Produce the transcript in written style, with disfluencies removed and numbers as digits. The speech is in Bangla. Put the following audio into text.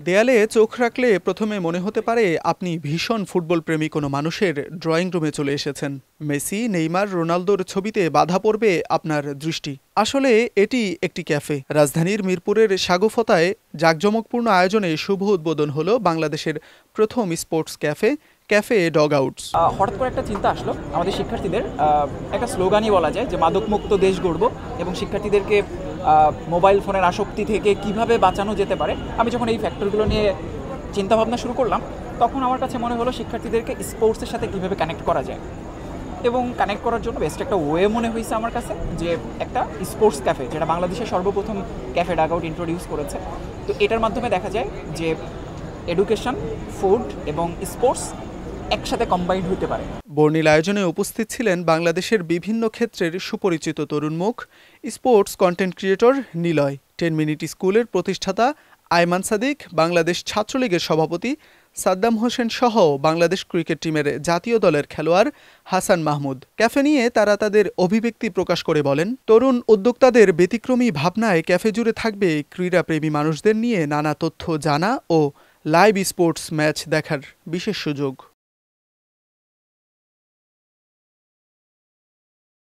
দেয়ালে চোখ রাখলে প্রথমে মনে হতে পারে আপনি ভীষণ ফুটবল প্রেমী কোনো মানুষের ড্রয়িং রুমে চলে এসেছেন। মেসি, নেইমার, রোনালদোর ছবিতে বাধা পড়বে আপনার দৃষ্টি। আসলে এটি একটি ক্যাফে। রাজধানীর মিরপুরের সাগুফতায় জাঁকজমকপূর্ণ আয়োজনে শুভ উদ্বোধন হলো বাংলাদেশের প্রথম sports cafe, cafe dog outs. হঠাৎ করে একটা চিন্তা আসলো আমাদের শিক্ষার্থীদের একটা স্লোগানই বলা যায় যে মাদকমুক্ত দেশ গড়ব, এবং শিক্ষার্থীদেরকে মোবাইল ফোনের আসক্তি থেকে কিভাবে বাঁচানো যেতে পারে। আমি যখন এই ফ্যাক্টরগুলো নিয়ে চিন্তাভাবনা শুরু করলাম, তখন আমার কাছে মনে হলো শিক্ষার্থীদেরকে স্পোর্টসের সাথে কীভাবে কানেক্ট করা যায়, এবং কানেক্ট করার জন্য বেস্ট একটা ওয়ে মনে হয়েছে আমার কাছে যে একটা স্পোর্টস ক্যাফে, যেটা বাংলাদেশের সর্বপ্রথম ক্যাফে ডাগ আউট ইন্ট্রোডিউস করেছে। তো এটার মাধ্যমে দেখা যায় যে এডুকেশন, ফুড এবং স্পোর্টস একসাথে কম্বাইন্ড হতে পারে। বর্ণিল আয়োজনে উপস্থিত ছিলেন বাংলাদেশের বিভিন্ন ক্ষেত্রের সুপরিচিত তরুণ মুখ, sports content creator Niloy, 10 minute স্কুলের প্রতিষ্ঠাতা আয়মান সাদিক, বাংলাদেশ ছাত্রলীগের সভাপতি সাদ্দাম হোসেন সহ বাংলাদেশ ক্রিকেট টিমের জাতীয় দলের খেলোয়াড় হাসান মাহমুদ। ক্যাফে নিয়ে তারা তাদের অভিব্যক্তি প্রকাশ করে বলেন, তরুণ উদ্যোক্তাদের ব্যতিক্রমী ভাবনায় ক্যাফে জুড়ে থাকবে ক্রীড়াপ্রেমী মানুষদের নিয়ে নানা তথ্য জানা ও লাইভ স্পোর্টস ম্যাচ দেখার বিশেষ সুযোগ।